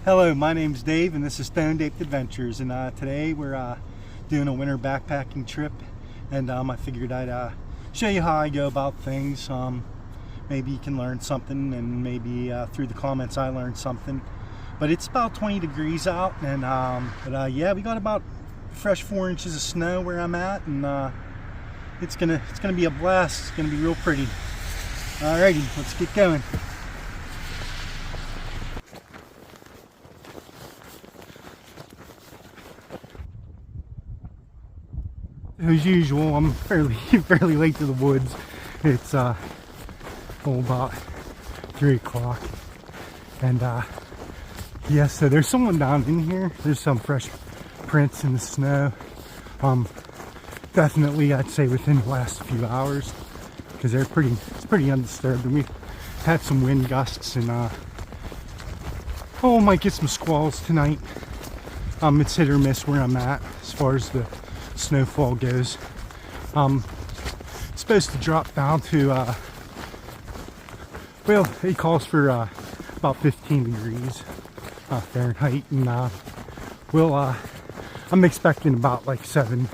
Hello, my name's Dave and this is stoned.ape.adventures, and today we're doing a winter backpacking trip, and I figured I'd show you how I go about things. Maybe you can learn something, and maybe through the comments I learned something. But it's about 20 degrees out, and yeah, we got about fresh 4 inches of snow where I'm at, and it's gonna be a blast. It's gonna be real pretty. Alrighty, let's get going. As usual, I'm fairly late to the woods. It's about 3 o'clock, and yeah, so there's someone down in here. There's some fresh prints in the snow. Definitely, I'd say within the last few hours, because it's pretty undisturbed, and we've had some wind gusts, and might get some squalls tonight. It's hit or miss where I'm at as far as the snowfall goes. It's supposed to drop down to well, it calls for about 15 degrees Fahrenheit, and I'm expecting about like 7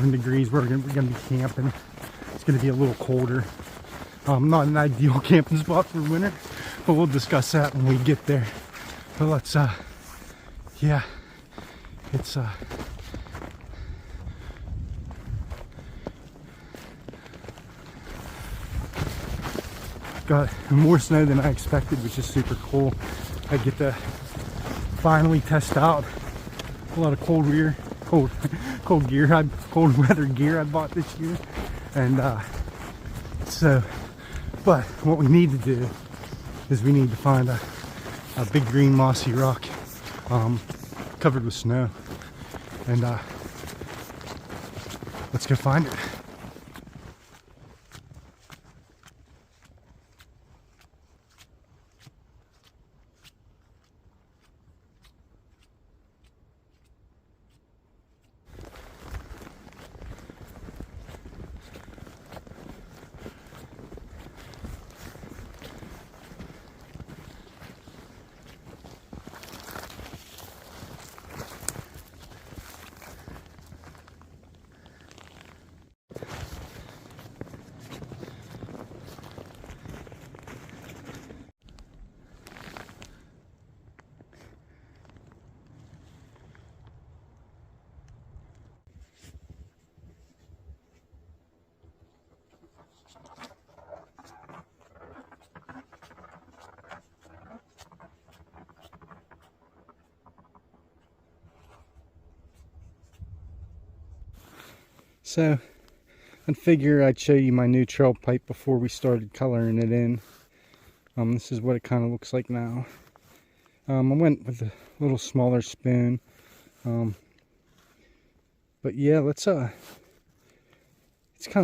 degrees. We're gonna be camping. It's gonna be a little colder. Not an ideal camping spot for winter, but we'll discuss that when we get there. But let's yeah, it's got more snow than I expected, which is super cool. I get to finally test out a lot of cold weather gear I bought this year, and but what we need to do is we need to find a big green mossy rock covered with snow, and let's go find it. So I'd figure I'd show you my new trail pipe before we started coloring it in. This is what it kind of looks like now. I went with a little smaller spoon, but yeah, it's kind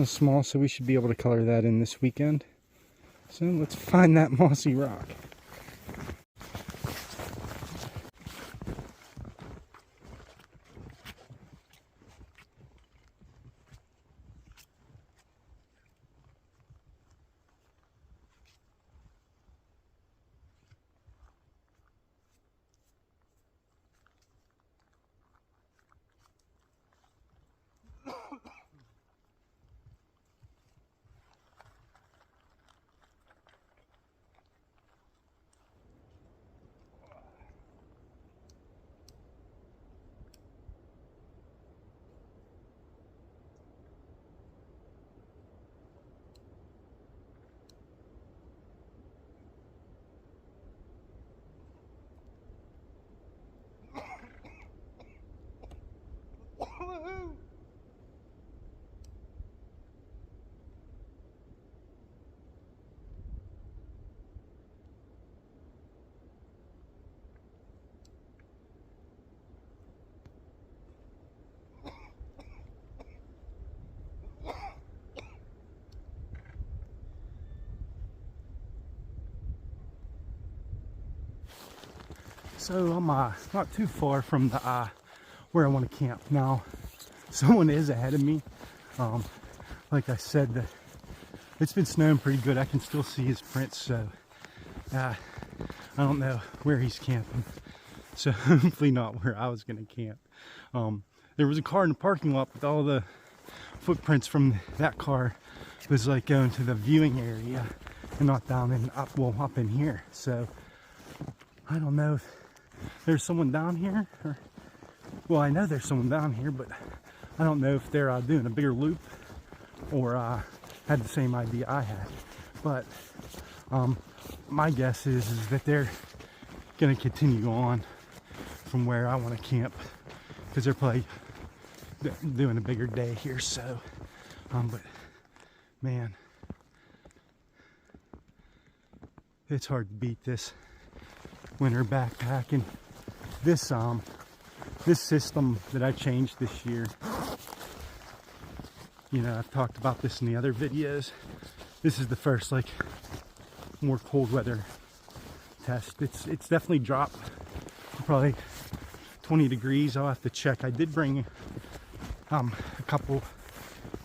of small, so we should be able to color that in this weekend. So let's find that mossy rock. So I'm not too far from the where I want to camp now. Someone is ahead of me. Like I said, it's been snowing pretty good. I can still see his prints, so I I don't know where he's camping, so hopefully not where I was gonna camp. There was a car in the parking lot, but all the footprints from that car was like going to the viewing area and not down in up in here. So I don't know if there's someone down here, or, well, I know there's someone down here, but I don't know if they're doing a bigger loop or had the same idea I had. But my guess is that they're gonna continue on from where I want to camp, because they're probably doing a bigger day here. So but man, it's hard to beat this winter backpacking. This this system that I changed this year, you know, I've talked about this in the other videos. This is the first like more cold weather test. It's definitely dropped probably 20 degrees. I'll have to check. I did bring a couple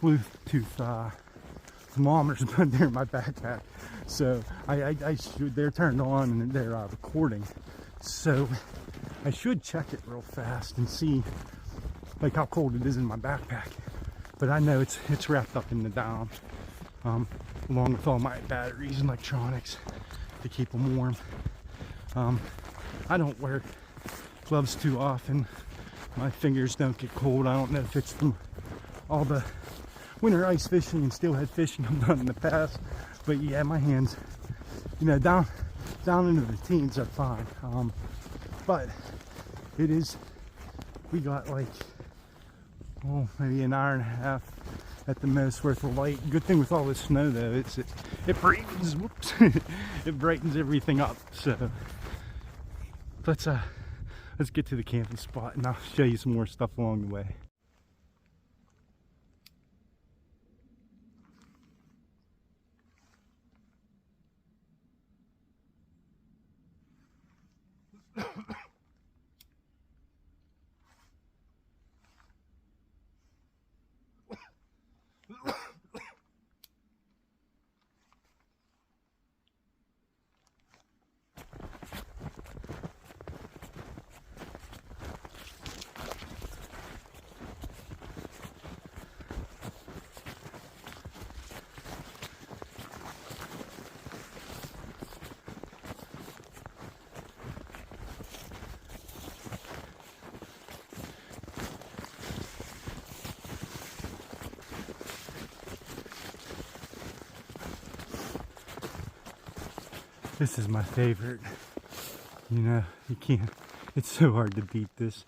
Bluetooth thermometers, but they're in my backpack, so they're turned on and they're recording, so I should check it real fast and see like how cold it is in my backpack. But I know it's wrapped up in the down, along with all my batteries and electronics to keep them warm. I don't wear gloves too often. My fingers don't get cold. I don't know if it's from all the winter ice fishing and steelhead fishing I've done in the past, but yeah, my hands, you know, down into the teens are fine. But it is, we got like, oh, maybe an hour and a half at the most worth of light. Good thing with all this snow though, it brightens, whoops, it brightens everything up. So let's get to the camping spot and I'll show you some more stuff along the way. This is my favorite. You know, you can't, it's so hard to beat this.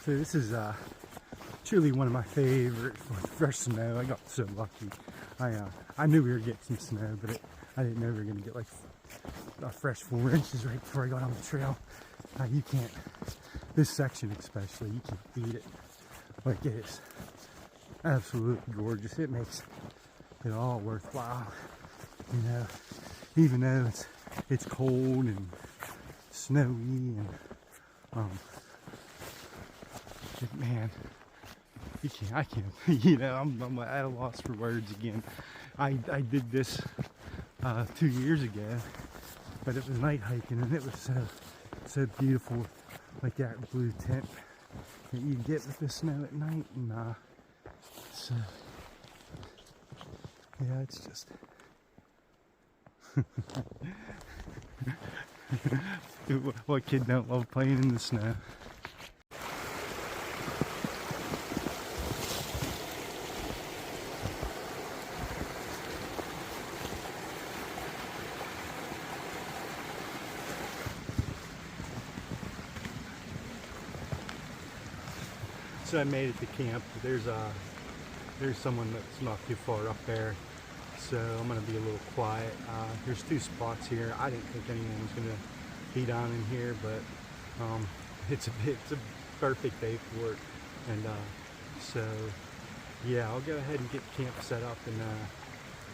So this is truly one of my favorite fresh snow. I got so lucky. I knew we were getting some snow, but I didn't know we were going to get like a fresh 4 inches right before I got on the trail. You can't, this section especially, you can't beat it. Like, it is absolutely gorgeous. It makes it all worthwhile, you know, even though it's cold and snowy and man, I can't, you know, I'm at a loss for words again. I did this 2 years ago, but it was night hiking and it was so beautiful, like that blue tint that you get with the snow at night. And so yeah, it's just what kid don't love playing in the snow? So I made it to camp. There's someone that's not too far up there. so I'm gonna be a little quiet. There's 2 spots here. I didn't think anyone was gonna be down in here, but it's a perfect day for it. And so yeah, I'll go ahead and get camp set up and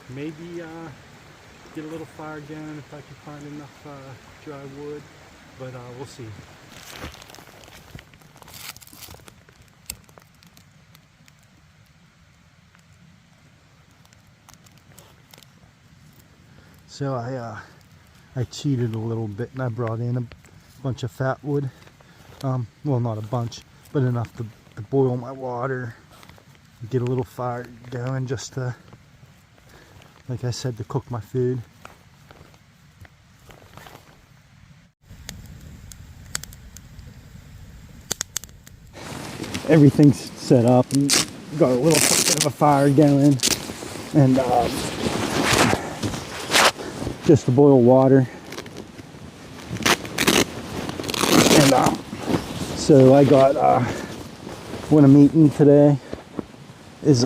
maybe get a little fire going if I can find enough dry wood, but we'll see. So I cheated a little bit and I brought in a bunch of fat wood. Well, not a bunch, but enough to boil my water, get a little fire going, just to, like I said, to cook my food. Everything's set up and got a little bit of a fire going, and just to boil water. And so I got what I'm eating today is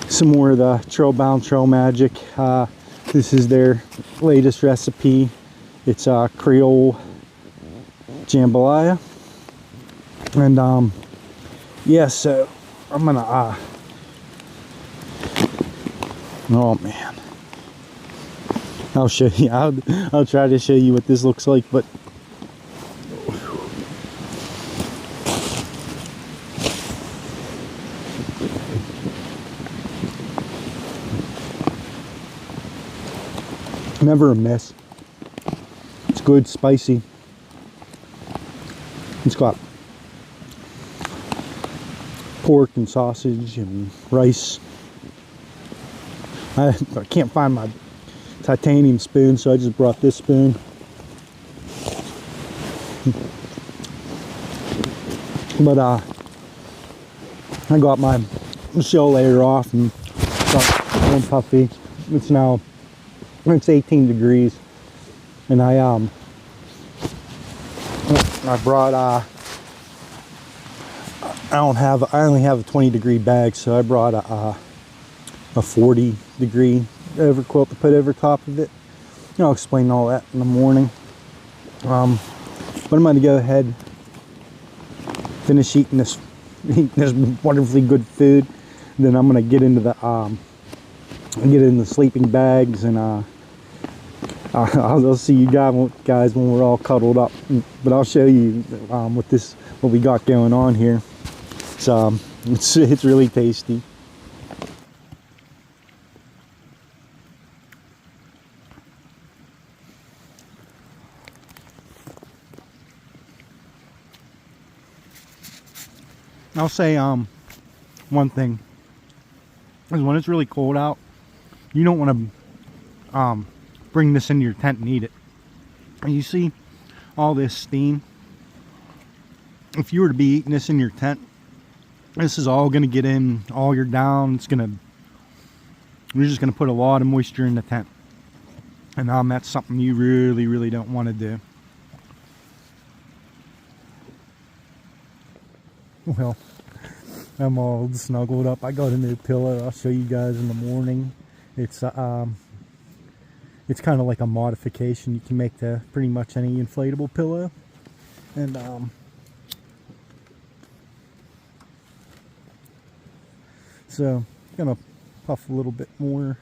some more of the Trailbound Trail Magic. This is their latest recipe. It's Creole jambalaya, and yeah, so I'm gonna oh man, I'll show you. I'll try to show you what this looks like, but never a miss. It's good, spicy. It's got pork and sausage and rice. I can't find my titanium spoon, so I just brought this spoon. But I got my shell layer off and got warm puffy. It's 18 degrees, and I brought I only have a 20-degree bag, so I brought a 40-degree over quilt to put over top of it. I'll explain all that in the morning. But I'm going to go ahead, finish eating this wonderfully good food. Then I'm going to get into the sleeping bags, and I'll see you guys when we're all cuddled up. But I'll show you what we got going on here. It's really tasty. I'll say one thing is, when it's really cold out, you don't want to bring this into your tent and eat it. And you see all this steam? If you were to be eating this in your tent, this is all going to get in all your down. You're just going to put a lot of moisture in the tent, and that's something you really don't want to do. Well, I'm all snuggled up. I got a new pillow. I'll show you guys in the morning. It's kind of like a modification you can make to pretty much any inflatable pillow. And so I'm gonna puff a little bit more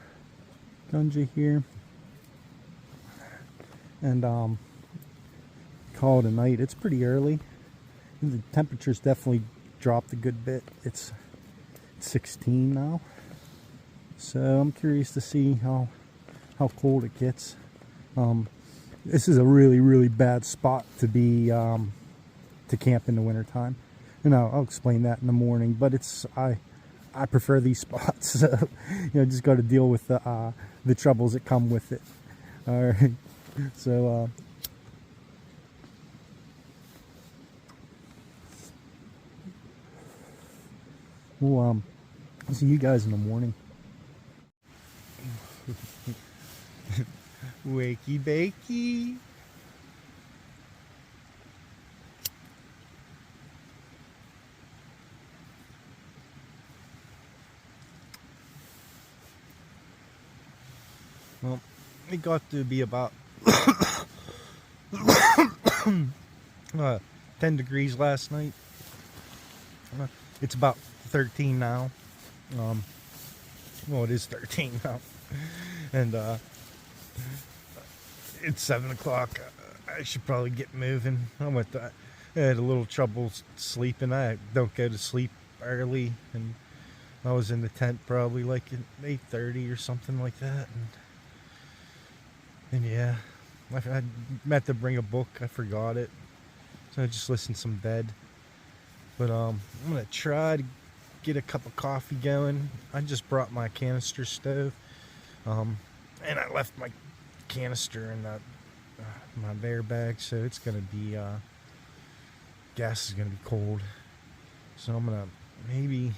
gunja here, and call it a night. It's pretty early. The temperature's definitely dropped a good bit. It's 16 now, so I'm curious to see how cold it gets. This is a really bad spot to be to camp in the wintertime, and I'll explain that in the morning. But I prefer these spots, so just got to deal with the troubles that come with it. All right, so we'll see you guys in the morning. Wakey bakey. it got to be about 10 degrees last night. It's about 13 now. Well, it is 13 now. And it's 7 o'clock. I should probably get moving. I had a little trouble sleeping. I don't go to sleep early, and I was in the tent probably like at 8:30 or something like that. And yeah, I meant to bring a book. I forgot it, so I just listened to some bed. But I'm gonna try to get a cup of coffee going. I just brought my canister stove, and I left my canister in my bear bag, so it's gonna be gas is gonna be cold. So I'm gonna maybe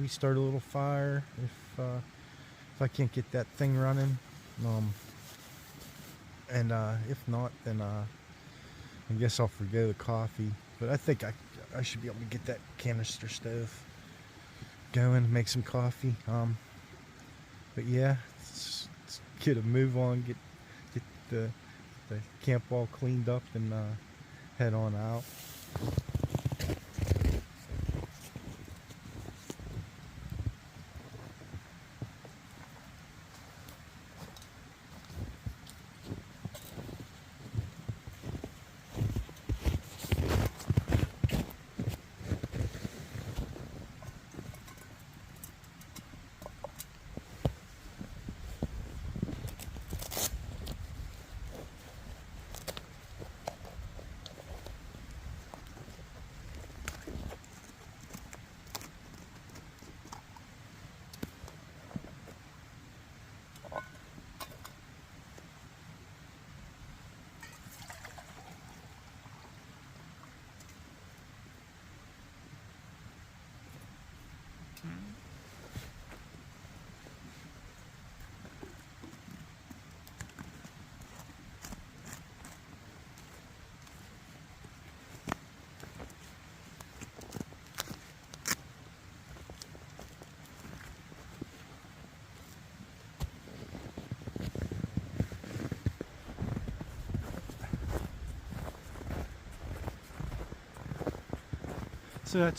start a little fire if I can't get that thing running. And if not, then I guess I'll forgo the coffee. But I think I should be able to get that canister stove going, make some coffee. But yeah, let's get a move on, get the camp all cleaned up, and head on out. So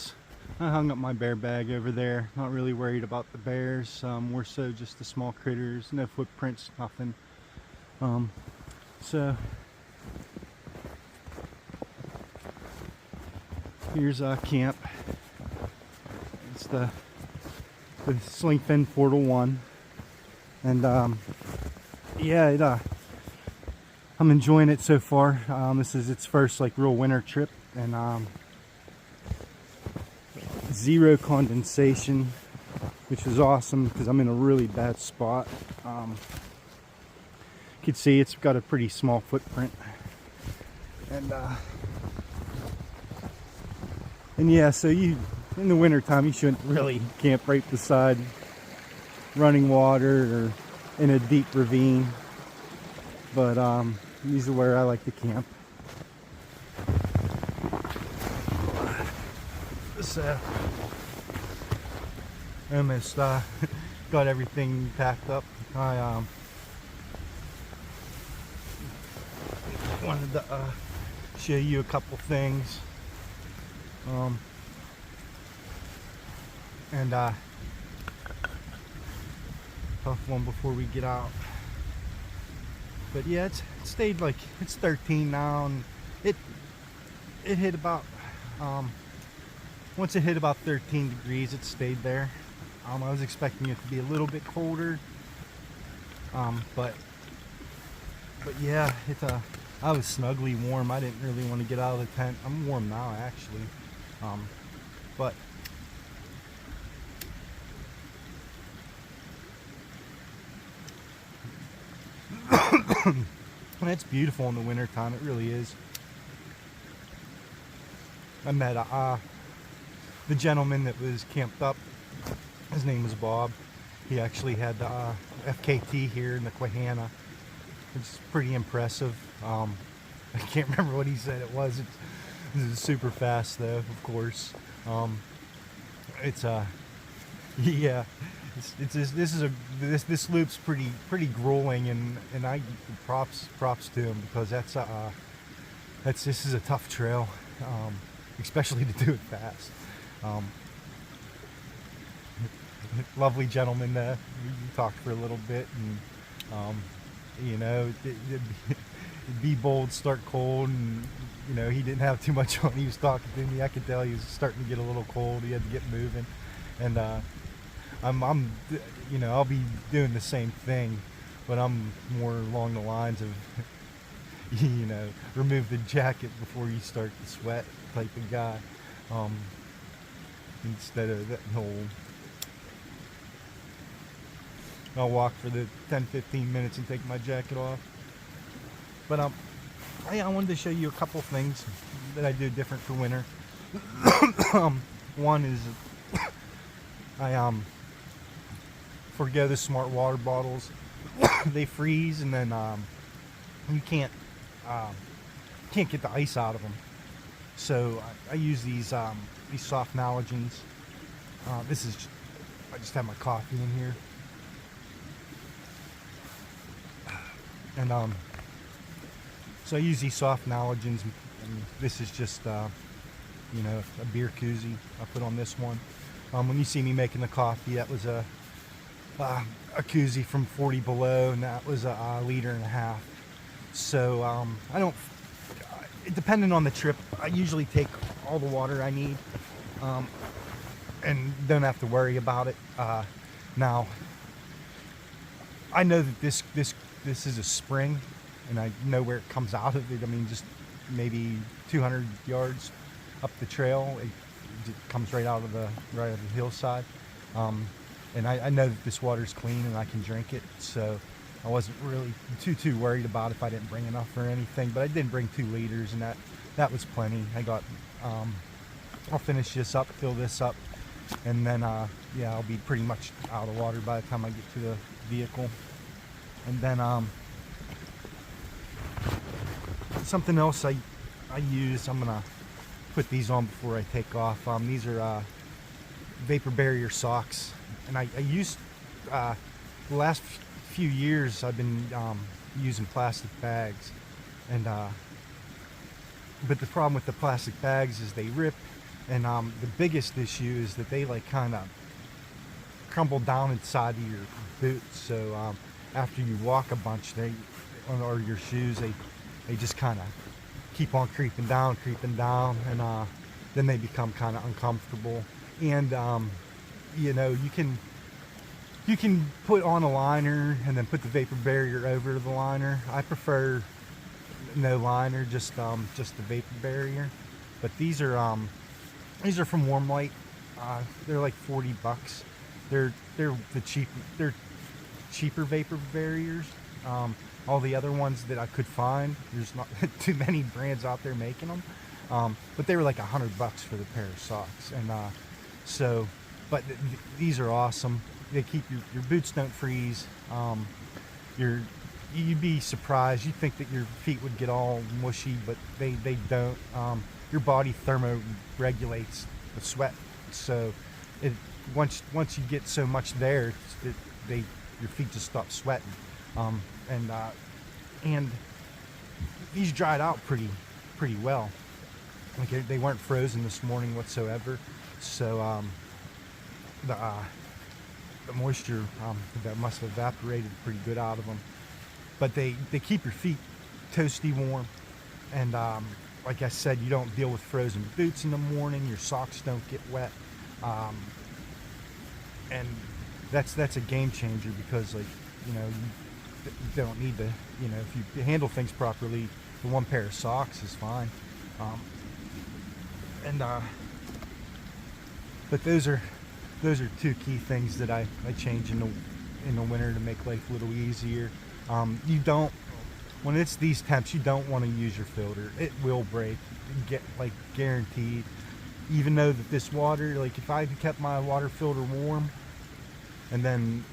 I hung up my bear bag over there. Not really worried about the bears. More so just the small critters. No footprints, nothing. So here's camp. It's the Slingfin Portal 1. And yeah, I'm enjoying it so far. This is its first like real winter trip, and zero condensation, which is awesome because I'm in a really bad spot. You can see it's got a pretty small footprint, and yeah, so in the winter time you shouldn't really camp right beside running water or in a deep ravine, but these are where I like to camp. So almost got everything packed up. I wanted to show you a couple things, and tough one before we get out. But yeah, it's stayed like, it's 13 now, and it hit about once it hit about 13 degrees, it stayed there. I was expecting it to be a little bit colder, but yeah, I was snugly warm. I didn't really want to get out of the tent. I'm warm now, actually, but and it's beautiful in the winter time. It really is. I met the gentleman that was camped up. His name was Bob. He actually had the FKT here in the Quehanna. It's pretty impressive. I can't remember what he said it was. It's super fast though, of course. It's yeah, this loop's pretty grueling, and I props to him, because this is a tough trail, especially to do it fast. Lovely gentleman. We talked for a little bit, and you know, be bold, start cold, and you know, he didn't have too much on. He was talking to me. I could tell he was starting to get a little cold. He had to get moving, and I'm you know, I'll be doing the same thing, but I'm more along the lines of you know, remove the jacket before you start to sweat type of guy, instead of that whole I'll walk for the 10-15 minutes and take my jacket off. But I wanted to show you a couple things that I do different for winter. One is I forgo the smart water bottles. They freeze, and then you can't get the ice out of them. So I use these soft allergens. I just have my coffee in here. And so I use these soft allergens, and this is just you know, a beer koozie I put on this one. When you see me making the coffee, that was a koozie from 40 below, and that was a 1.5 liters. So I don't, depending on the trip, I usually take all the water I need, and don't have to worry about it. Now I know that this is a spring, and I know where it comes out of it. I mean, just maybe 200 yards up the trail, it comes right out of the hillside. And I know that this water's clean and I can drink it, so I wasn't really too worried about if I didn't bring enough or anything. But I did bring 2 liters, and that was plenty. I got I'll finish this up, fill this up, and then yeah, I'll be pretty much out of water by the time I get to the vehicle. And then something else I use, I'm gonna put these on before I take off. These are vapor barrier socks, and I used the last few years I've been using plastic bags, and but the problem with the plastic bags is they rip, and the biggest issue is that they like kind of crumble down inside of your boots. So after you walk a bunch, or your shoes, they just kind of keep on creeping down, and then they become kind of uncomfortable. And you know, you can put on a liner and then put the vapor barrier over the liner. I prefer no liner, just the vapor barrier. But these are from Warm Light. They're like $40. They're cheaper vapor barriers. All the other ones that I could find, there's not too many brands out there making them, but they were like $100 for the pair of socks. And but these are awesome. They keep your boots don't freeze. You'd be surprised. You'd think that your feet would get all mushy, but they don't. Your body thermoregulates the sweat, so once you get so much there, your feet just stop sweating. And these dried out pretty well. Like they weren't frozen this morning whatsoever. So the moisture that must have evaporated pretty good out of them. But they keep your feet toasty warm, and like I said, you don't deal with frozen boots in the morning. Your socks don't get wet, and that's a game changer, because, like, you know, you don't need to, you know, if you handle things properly, the one pair of socks is fine. But those are 2 key things that I change in the winter to make life a little easier. You don't, when it's these temps, you don't want to use your filter. It will break, guaranteed. Even though that this water, like if I kept my water filter warm, and then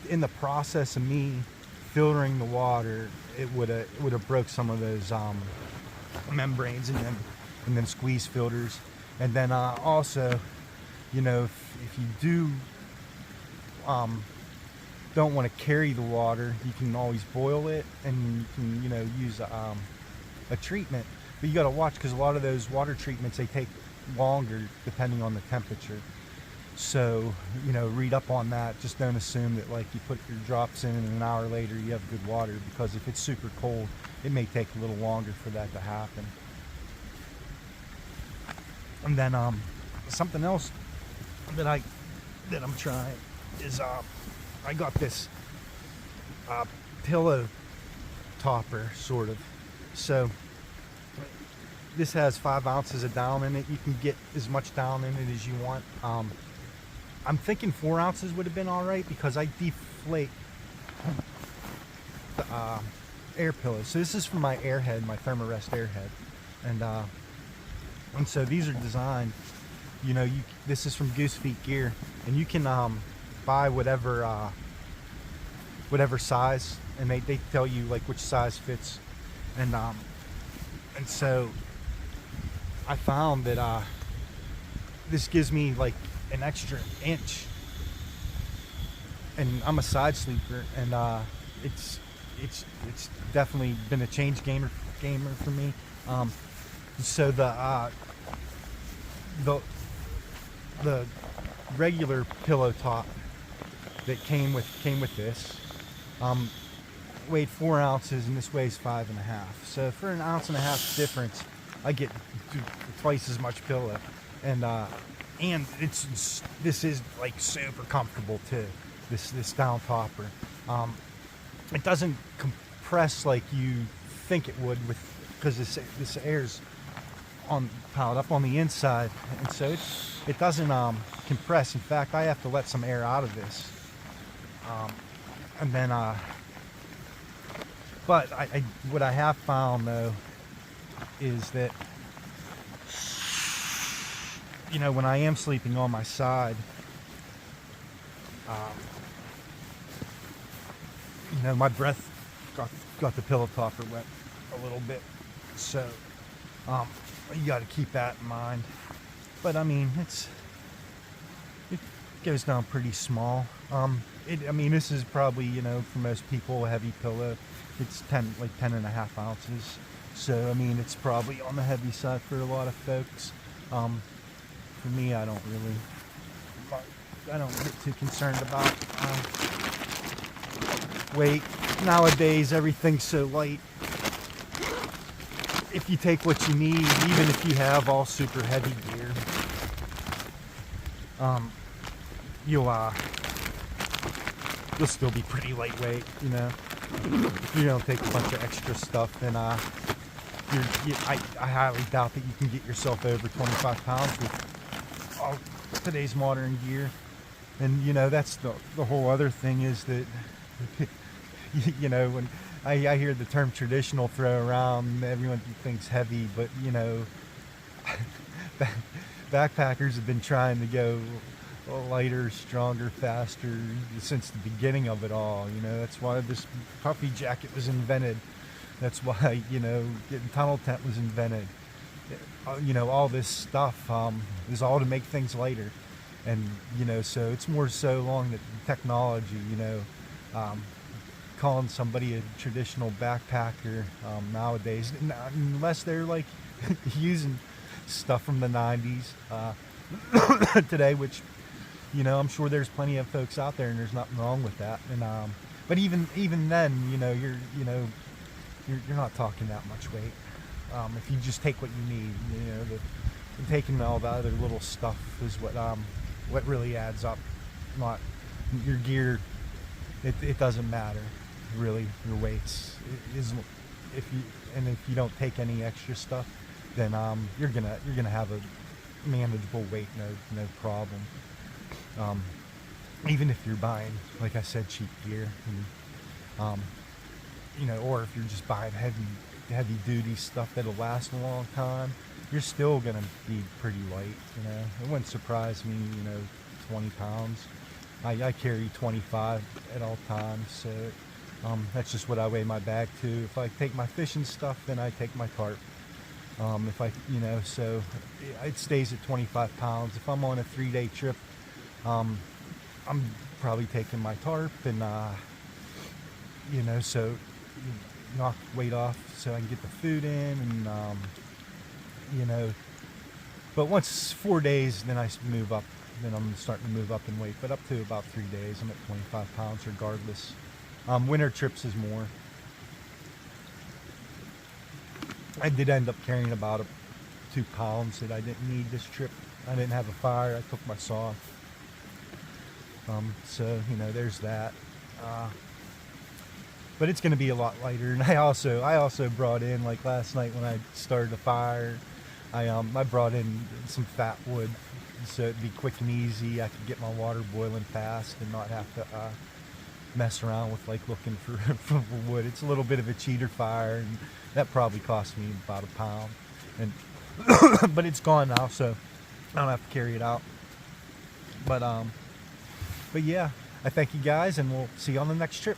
in the process of me filtering the water, it would have broke some of those membranes and then squeeze filters. And then also, you know, if you do don't want to carry the water, you can always boil it, and you can, you know, use a treatment. But you got to watch, because a lot of those water treatments, they take longer depending on the temperature. So, you know, read up on that. Just don't assume that like you put your drops in and an hour later you have good water, because if it's super cold, it may take a little longer for that to happen. And then something else that I'm trying is I got this pillow topper, sort of. So this has 5 ounces of down in it. You can get as much down in it as you want. I'm thinking 4 ounces would have been all right, because I deflate the air pillows. So this is for my airhead, my Thermarest airhead, and so these are designed. You know, this is from Goose Feet Gear, and you can buy whatever size, and they tell you like which size fits, and so I found that this gives me like an extra inch, and I'm a side sleeper, and it's definitely been a change gamer for me. So the regular pillow top that came with this weighed 4 ounces, and this weighs 5.5. So for an 1.5 ounce difference, I get twice as much pillow, and this is like super comfortable too. This down topper, it doesn't compress like you think it would, because this air's piled up on the inside, and so it doesn't compress. In fact, I have to let some air out of this, and then but what I have found though is that, you know, when I am sleeping on my side, you know, my breath got the pillow topper wet a little bit, so you got to keep that in mind. But I mean, it goes down pretty small. I mean, this is probably, you know, for most people, a heavy pillow. It's 10.5 ounces. So I mean, it's probably on the heavy side for a lot of folks. For me, I don't get too concerned about weight. Nowadays, everything's so light. If you take what you need, even if you have all super heavy gear, you'll still be pretty lightweight, you know. If you don't take a bunch of extra stuff, then I highly doubt that you can get yourself over 25 pounds with all today's modern gear. And you know, that's the whole other thing, is that you know, when I hear the term traditional thrown around, everyone thinks heavy, but you know, backpackers have been trying to go lighter, stronger, faster since the beginning of it all. You know, that's why this puffy jacket was invented. That's why, you know, getting tunnel tent was invented. You know, all this stuff is all to make things lighter. And, you know, so it's more so along the technology, you know, calling somebody a traditional backpacker nowadays, unless they're like using stuff from the 90s today, which, you know, I'm sure there's plenty of folks out there, and there's nothing wrong with that. And but even then, you know, you're not talking that much weight if you just take what you need. You know, taking all the other little stuff is what really adds up. Not your gear. It doesn't matter really. Your weights is if you don't take any extra stuff, then you're gonna have a manageable weight, no problem. Even if you're buying, like I said, cheap gear, and you know, or if you're just buying heavy duty stuff that'll last a long time, you're still gonna be pretty light. You know, it wouldn't surprise me. You know, 20 pounds. I carry 25 at all times, so that's just what I weigh my bag to. If I take my fishing stuff, then I take my tarp. If I, you know, so it stays at 25 pounds. If I'm on a 3-day trip, I'm probably taking my tarp and you know, so knock weight off so I can get the food in, and you know, but once 4 days, then I move up. Then I'm starting to move up in weight, but up to about 3 days, I'm at 25 pounds regardless. Winter trips is more. I did end up carrying about 2 pounds that I didn't need this trip. I didn't have a fire. I took my saw. So you know, there's that. But it's going to be a lot lighter. And I also brought in, like last night when I started a fire, I brought in some fat wood, so it'd be quick and easy. I could get my water boiling fast and not have to mess around with like looking for wood. It's a little bit of a cheater fire, and that probably cost me about a pound. And but it's gone now, so I don't have to carry it out. But yeah, I thank you guys, and we'll see you on the next trip.